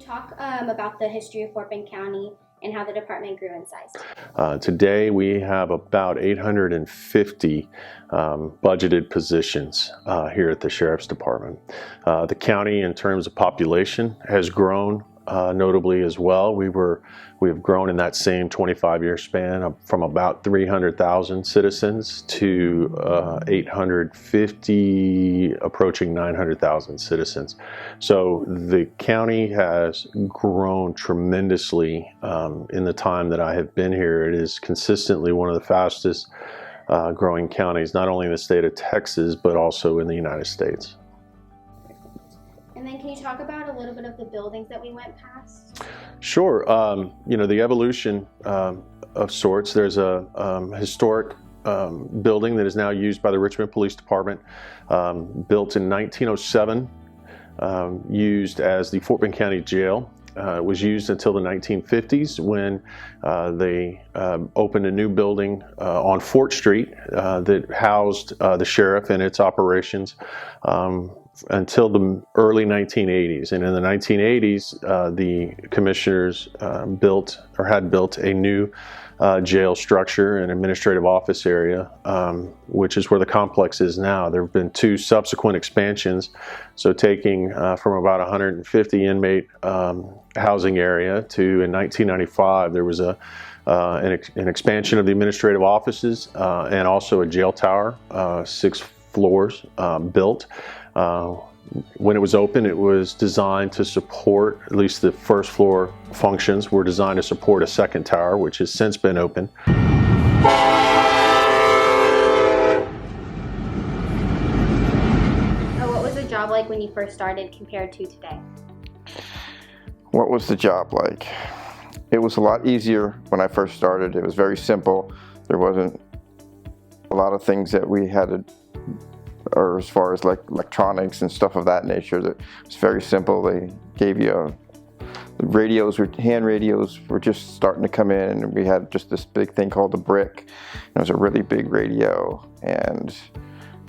talk about the history of Fort Bend County and how the department grew in size? Today we have about 850 budgeted positions here at the Sheriff's Department. The county, in terms of population, has grown notably as well. We have grown in that same 25-year span from about 300,000 citizens to 850, approaching 900,000 citizens. So the county has grown tremendously in the time that I have been here. It is consistently one of the fastest growing counties, not only in the state of Texas, but also in the United States. And then can you talk about a little bit of the buildings that we went past? Sure. The evolution of sorts. There's a historic building that is now used by the Richmond Police Department, built in 1907, used as the Fort Bend County Jail. It was used until the 1950s when they opened a new building on Fort Street that housed the sheriff and its operations until the early 1980s. And in the 1980s, the commissioners had built a new jail structure and administrative office area, which is where the complex is now. There have been two subsequent expansions, so taking from about 150 inmate housing area to, in 1995, there was an expansion of the administrative offices and also a jail tower, 6 floors built. When it was open, it was designed to support, at least the first floor functions were designed to support a second tower, which has since been open. What was the job like when you first started compared to today? What was the job like? It was a lot easier when I first started. It was very simple. There wasn't a lot of things that we had to, or as far as like electronics and stuff of that nature, that was very simple. They gave you the radios, hand radios were just starting to come in, and we had just this big thing called the brick. It was a really big radio, and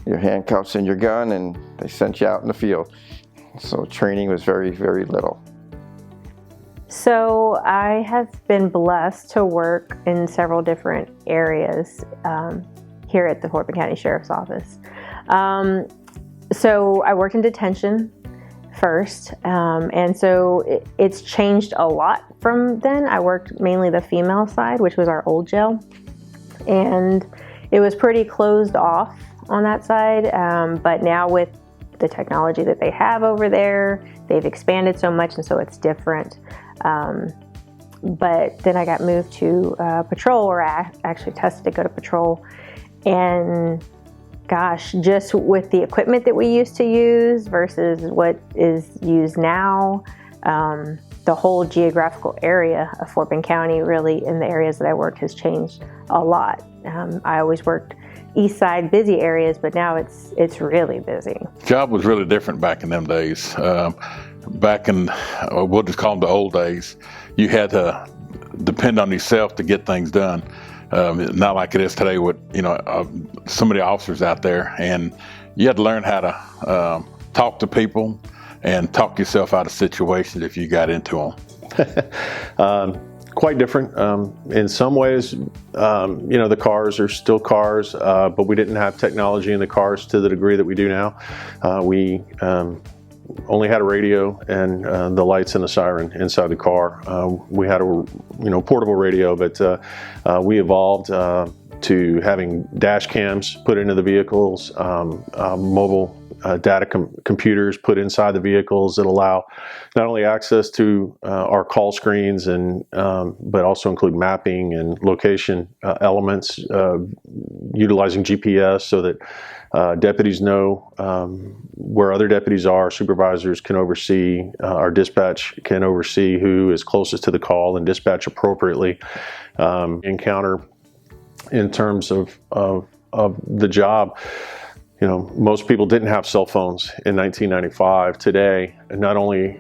your handcuffs and your gun, and they sent you out in the field. So training was very, very little. So I have been blessed to work in several different areas here at the Fort Bend County Sheriff's Office. So I worked in detention first, and so it's changed a lot from then. I worked mainly the female side, which was our old jail, and it was pretty closed off on that side, but now with the technology that they have over there, they've expanded so much, and so it's different. But then I got moved to patrol, or I actually tested to go to patrol, and gosh, just with the equipment that we used to use versus what is used now, the whole geographical area of Fort Bend County, really in the areas that I worked, has changed a lot. I always worked east side busy areas, but now it's really busy. Job was really different back in them days. Back in, we'll just call them the old days, you had to depend on yourself to get things done. Not like it is today with, so many officers out there, and you had to learn how to talk to people and talk yourself out of situations if you got into them. Quite different. In some ways, the cars are still cars, but we didn't have technology in the cars to the degree that we do now. We only had a radio and the lights and the siren inside the car. We had a portable radio, but we evolved to having dash cams put into the vehicles, mobile data computers put inside the vehicles that allow not only access to our call screens and but also include mapping and location elements, utilizing GPS so that deputies know where other deputies are, supervisors can oversee, our dispatch can oversee who is closest to the call and dispatch appropriately. Encounter in terms of the job. most people didn't have cell phones in 1995. Today, not only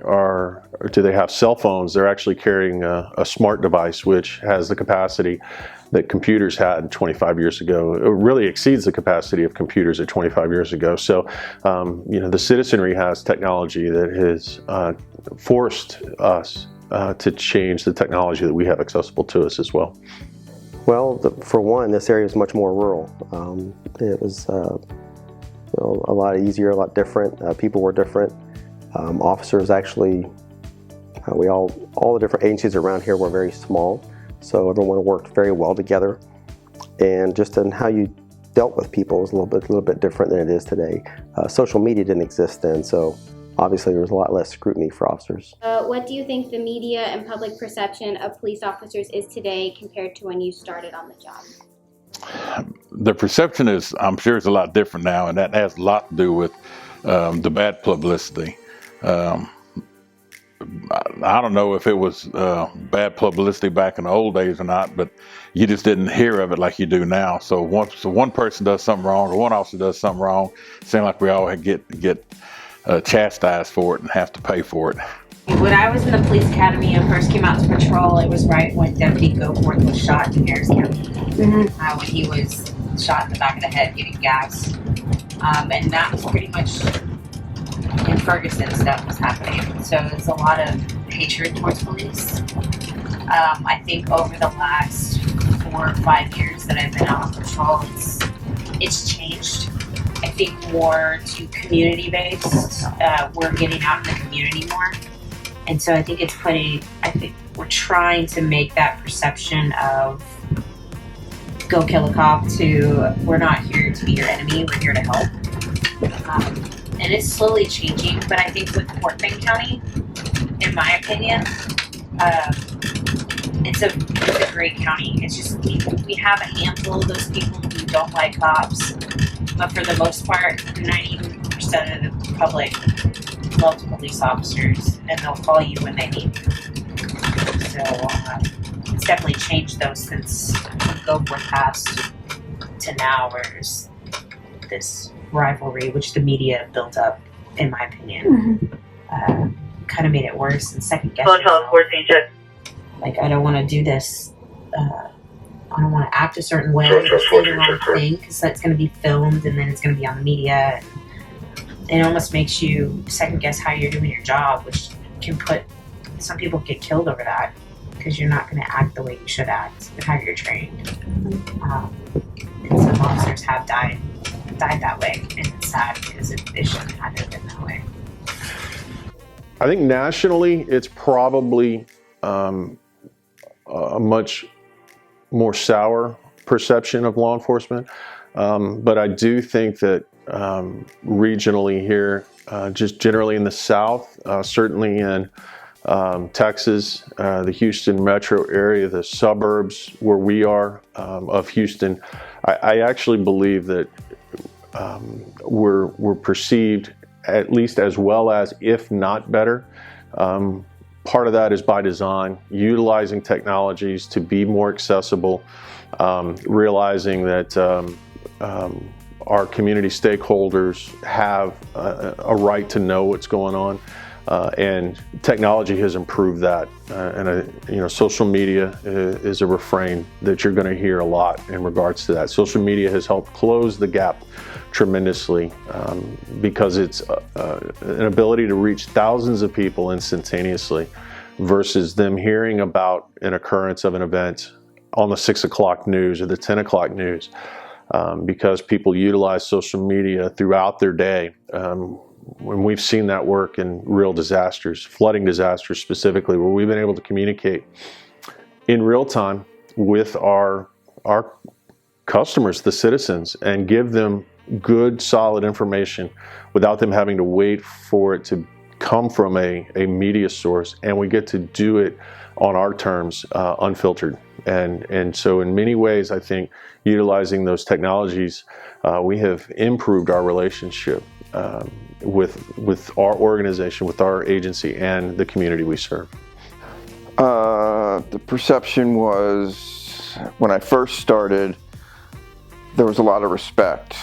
do they have cell phones, they're actually carrying a smart device, which has the capacity that computers had 25 years ago. It really exceeds the capacity of computers at 25 years ago. So, the citizenry has technology that has forced us to change the technology that we have accessible to us as well. Well, for one, this area is much more rural. It was a lot easier, a lot different. People were different. Officers actually, all the different agencies around here were very small, so everyone worked very well together. And just in how you dealt with people was a little bit different than it is today. Social media didn't exist then, so obviously there was a lot less scrutiny for officers. What do you think the media and public perception of police officers is today compared to when you started on the job? The perception is, I'm sure, is a lot different now, and that has a lot to do with the bad publicity. I don't know if it was bad publicity back in the old days or not, but you just didn't hear of it like you do now. So once one person does something wrong, or one officer does something wrong, it seems like we all get chastised for it and have to pay for it. When I was in the police academy and first came out to patrol, it was right when Deputy Goforth was shot in Harris County. When he was shot in the back of the head getting gas. And that was pretty much in Ferguson stuff was happening. So there's a lot of hatred towards police. I think over the last 4 or 5 years that I've been out on patrol, it's changed. I think more to community based. We're getting out in the community more. And so I think we're trying to make that perception of go kill a cop to we're not here to be your enemy, we're here to help. And it's slowly changing, but I think with Fort Bend County, in my opinion, it's a great county. It's just we have a handful of those people who don't like cops, but for the most part, 90% of the public love police officers, and they'll call you when they need you. So it's definitely changed though since Goforth passed to now, where there's this rivalry which the media built up, in my opinion, kind of made it worse and second guessing. Like, I don't want to do this. I don't want to act a certain way or say the wrong thing because that's going to be filmed and then it's going to be on the media. And it almost makes you second guess how you're doing your job, which can put some people get killed over that because you're not going to act the way you should act and how you're trained. And some officers have died that way, and it's sad because it shouldn't have been that way. I think nationally, it's probably a much more sour perception of law enforcement. But I do think that regionally here, just generally in the South, certainly in Texas, the Houston metro area, the suburbs where we are of Houston, I actually believe that we're perceived at least as well as, if not better. Part of that is by design, utilizing technologies to be more accessible, realizing that our community stakeholders have a right to know what's going on, and technology has improved that. Social media is a refrain that you're going to hear a lot in regards to that. Social media has helped close the gap tremendously because it's an ability to reach thousands of people instantaneously versus them hearing about an occurrence of an event on the 6 o'clock news or the 10 o'clock news, because people utilize social media throughout their day. When we've seen that work in real disasters, flooding disasters specifically, where we've been able to communicate in real time with our customers, the citizens, and give them good, solid information without them having to wait for it to come from a media source, and we get to do it on our terms, unfiltered. And so in many ways, I think utilizing those technologies, we have improved our relationship with our organization, with our agency, and the community we serve. The perception was, when I first started, there was a lot of respect.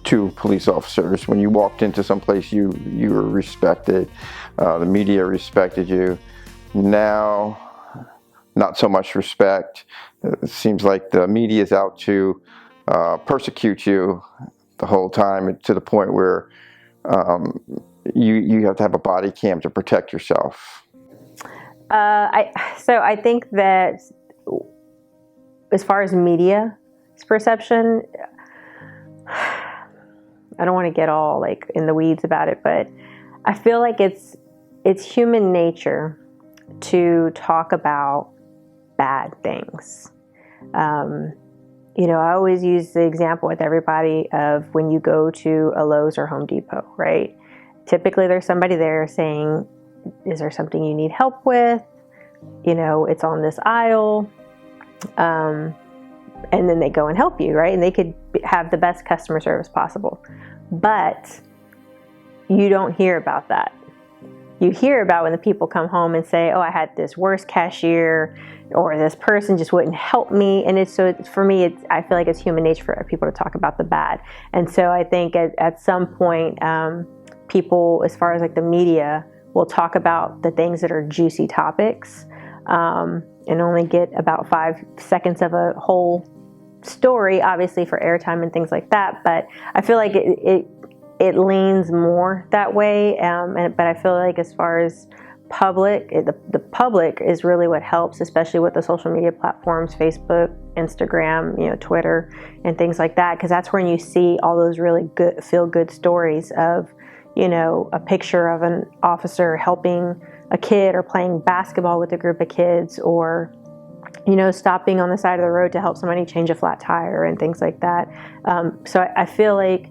to police officers. When you walked into some place, you were respected. The media respected you. Now, not so much respect. It seems like the media is out to persecute you the whole time, to the point where you have to have a body cam to protect yourself. So I think that as far as media's perception, I don't want to get all like in the weeds about it, but I feel like it's human nature to talk about bad things. I always use the example with everybody of when you go to a Lowe's or Home Depot, right? Typically there's somebody there saying, is there something you need help with? It's on this aisle. And then they go and help you, right? And they could have the best customer service possible. But you don't hear about that. You hear about when the people come home and say, oh, I had this worst cashier, or this person just wouldn't help me. And for me, I feel like it's human nature for people to talk about the bad. And so I think at some point, people, as far as like the media, will talk about the things that are juicy topics, and only get about 5 seconds of a whole story, obviously for airtime and things like that. But I feel like it leans more that way. But I feel like as far as public, the public is really what helps, especially with the social media platforms, Facebook, Instagram, Twitter, and things like that, because that's when you see all those really good, feel-good stories of, a picture of an officer helping a kid or playing basketball with a group of kids, or stopping on the side of the road to help somebody change a flat tire and things like that. So I feel like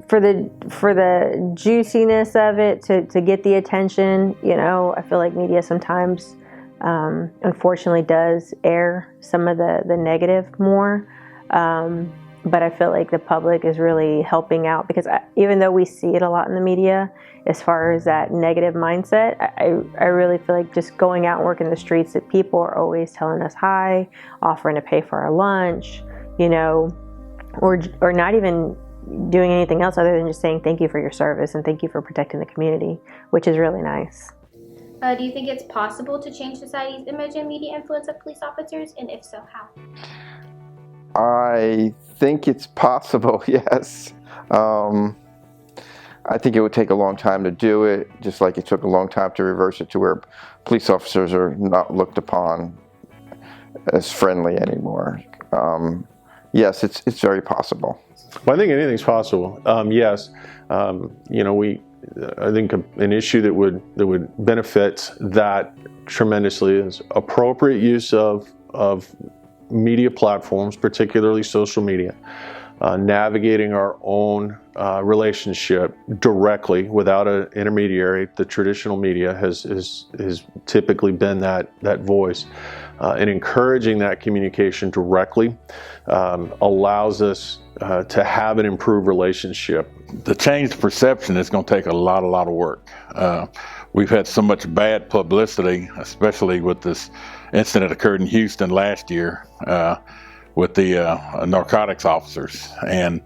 for the juiciness of it, to get the attention, I feel like media sometimes unfortunately does air some of the negative more. But I feel like the public is really helping out, because even though we see it a lot in the media, as far as that negative mindset, I really feel like just going out and working the streets, that people are always telling us hi, offering to pay for our lunch, or not even doing anything else other than just saying thank you for your service and thank you for protecting the community, which is really nice. Do you think it's possible to change society's image and media influence of police officers? And if so, how? I think it's possible, yes. I think it would take a long time to do it, just like it took a long time to reverse it to where police officers are not looked upon as friendly anymore. Yes, it's very possible. Well, I think anything's possible. Yes, I think an issue that would benefit that tremendously is appropriate use of media platforms, particularly social media, navigating our own relationship directly without an intermediary. The traditional media has typically been that voice, and encouraging that communication directly allows us to have an improved relationship. The change perception is going to take a lot of work. We've had so much bad publicity, especially with this incident that occurred in Houston last year with the narcotics officers, and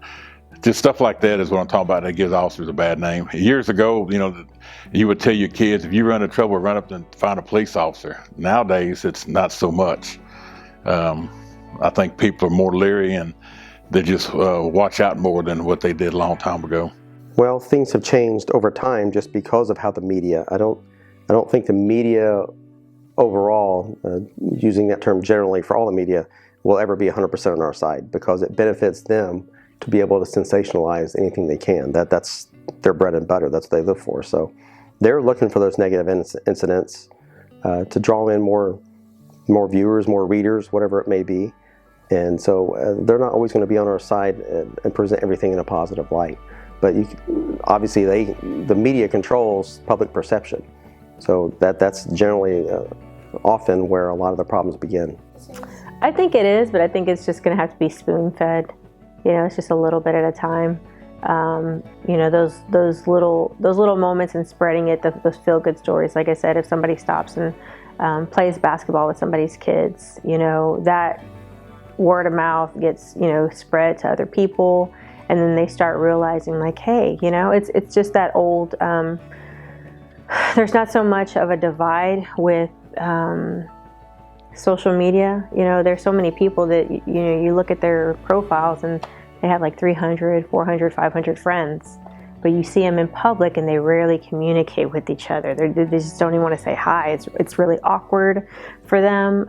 just stuff like that is what I'm talking about. That gives officers a bad name. Years ago, you would tell your kids, if you run into trouble, run up and find a police officer. Nowadays, it's not so much. I think people are more leery, and they just watch out more than what they did a long time ago. Well, things have changed over time just because of how the media. I don't think the media overall, using that term generally for all the media, will ever be 100% on our side, because it benefits them to be able to sensationalize anything they can. That's their bread and butter. That's what they live for. So they're looking for those negative incidents to draw in more viewers, more readers, whatever it may be. And so they're not always going to be on our side and present everything in a positive light. But obviously the media controls public perception. So that's generally often where a lot of the problems begin. I think it is, but I think it's just going to have to be spoon-fed. It's just a little bit at a time. Those little moments and spreading it, those feel-good stories. Like I said, if somebody stops and plays basketball with somebody's kids, that word of mouth gets spread to other people, and then they start realizing like, hey, you know, it's just that old, there's not so much of a divide with social media. You know, there's so many people that, you know, you look at their profiles and they have like 300, 400, 500 friends, but you see them in public and they rarely communicate with each other. They just don't even want to say hi. It's really awkward for them.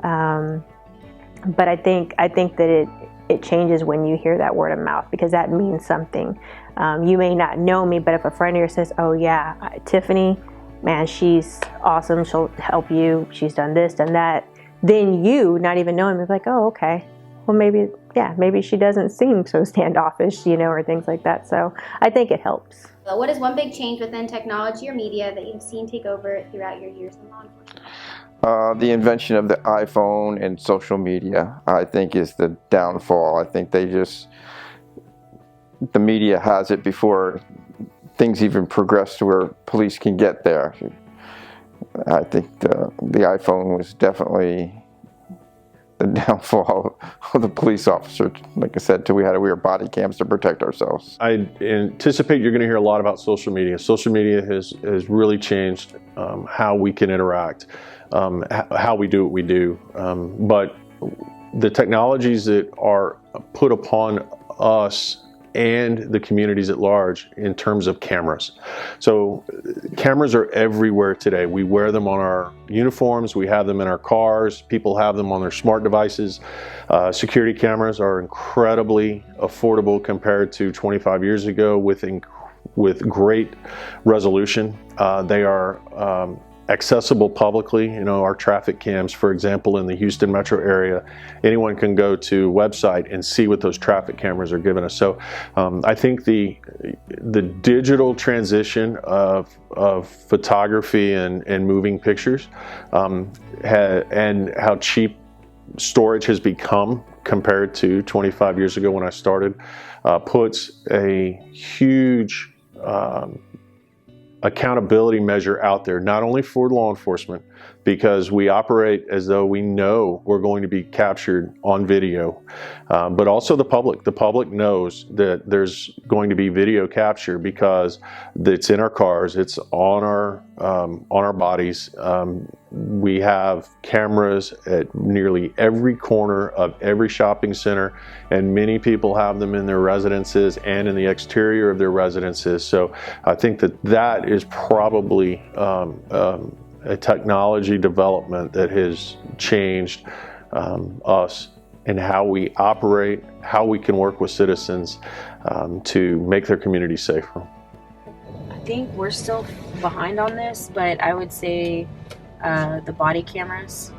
But I think that it changes when you hear that word of mouth, because that means something. You may not know me, but if a friend of yours says, oh yeah, Tiffany, man, she's awesome, she'll help you, she's done this, done that, then you, not even knowing, is like, oh, okay, well, maybe she doesn't seem so standoffish, you know, or things like that. So I think it helps. So what is one big change within technology or media that you've seen take over throughout your years in law enforcement? The invention of the iPhone and social media, I think, is the downfall. I think the media has it before things even progress to where police can get there. I think the iPhone was definitely the downfall of the police officer. Like I said, we wear body cams to protect ourselves. I anticipate you're going to hear a lot about social media. Social media has really changed how we can interact, how we do what we do. But the technologies that are put upon us and the communities at large in terms of cameras. So cameras are everywhere today. We wear them on our uniforms, we have them in our cars, people have them on their smart devices. Security cameras are incredibly affordable compared to 25 years ago with great resolution. They are accessible publicly. You know, our traffic cams, for example, in the Houston metro area, anyone can go to a website and see what those traffic cameras are giving us. So I think the digital transition of photography and moving pictures and how cheap storage has become compared to 25 years ago when I started puts a huge accountability measure out there, not only for law enforcement, because we operate as though we know we're going to be captured on video, but also the public. The public knows that there's going to be video capture because it's in our cars, it's on our bodies. We have cameras at nearly every corner of every shopping center, and many people have them in their residences and in the exterior of their residences. So I think that is probably a technology development that has changed us and how we operate, how we can work with citizens to make their community safer. I think we're still behind on this, but I would say the body cameras.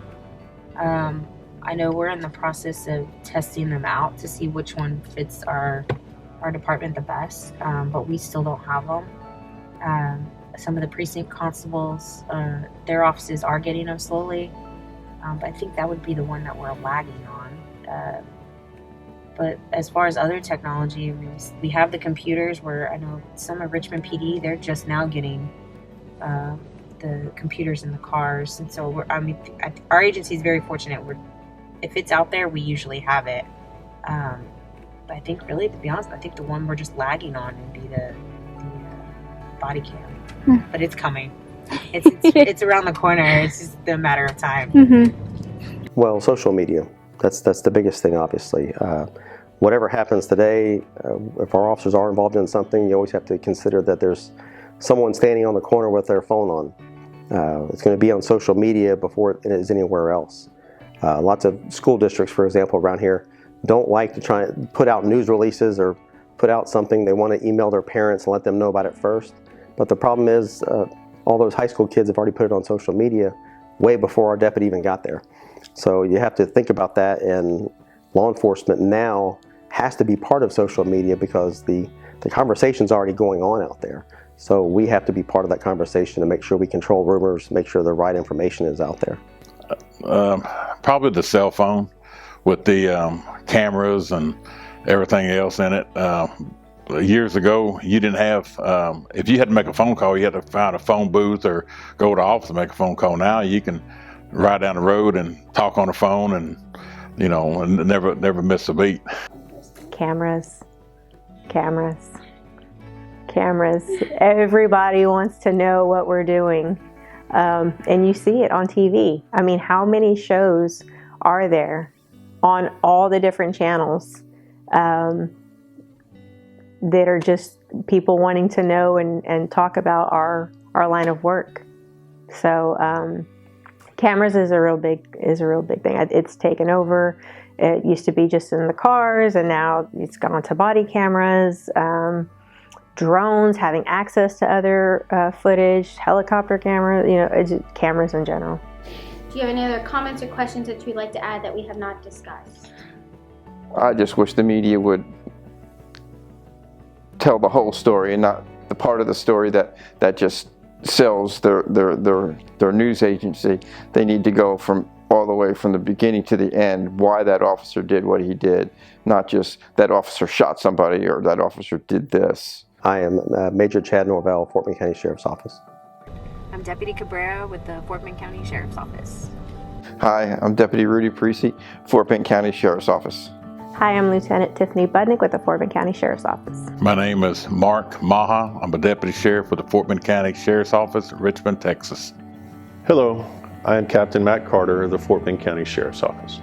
I know we're in the process of testing them out to see which one fits our department the best, but we still don't have them. Some of the precinct constables, their offices are getting them slowly, but I think that would be the one that we're lagging on. But as far as other technology, I mean, we have the computers where I know some of Richmond PD, they're just now getting the computers in the cars. And so our agency is very fortunate. If it's out there, we usually have it. But I think really, to be honest, I think the one we're just lagging on would be the body cam. But it's coming. It's around the corner. It's just a matter of time. Mm-hmm. Well, social media, that's the biggest thing, obviously. Whatever happens today, if our officers are involved in something, you always have to consider that there's someone standing on the corner with their phone on. It's going to be on social media before it is anywhere else. Lots of school districts, for example, around here, don't like to try and put out news releases or put out something. They want to email their parents and let them know about it first. But the problem is all those high school kids have already put it on social media way before our deputy even got there. So you have to think about that, and law enforcement now has to be part of social media because the conversation's already going on out there. So we have to be part of that conversation to make sure we control rumors, make sure the right information is out there. Probably the cell phone with the cameras and everything else in it. Years ago, you didn't have, if you had to make a phone call, you had to find a phone booth or go to the office and make a phone call. Now you can ride down the road and talk on the phone and, and never miss a beat. Cameras. Cameras. Everybody wants to know what we're doing. And you see it on TV. I mean, how many shows are there on all the different channels that are just people wanting to know and talk about our line of work? So cameras is a real big thing. It's taken over. It used to be just in the cars, and now it's gone to body cameras. Drones, having access to other footage, helicopter cameras, cameras in general. Do you have any other comments or questions that you'd like to add that we have not discussed? I just wish the media would tell the whole story and not the part of the story that just sells their news agency. They need to go all the way from the beginning to the end, why that officer did what he did, not just that officer shot somebody or that officer did this. I am Major Chad Norvell, Fort Bend County Sheriff's Office. I'm Deputy Cabrera with the Fort Bend County Sheriff's Office. Hi, I'm Deputy Rudy Parisi, Fort Bend County Sheriff's Office. Hi, I'm Lieutenant Tiffany Budnick with the Fort Bend County Sheriff's Office. My name is Mark Maha. I'm a Deputy Sheriff with the Fort Bend County Sheriff's Office, Richmond, Texas. Hello, I am Captain Matt Carter of the Fort Bend County Sheriff's Office.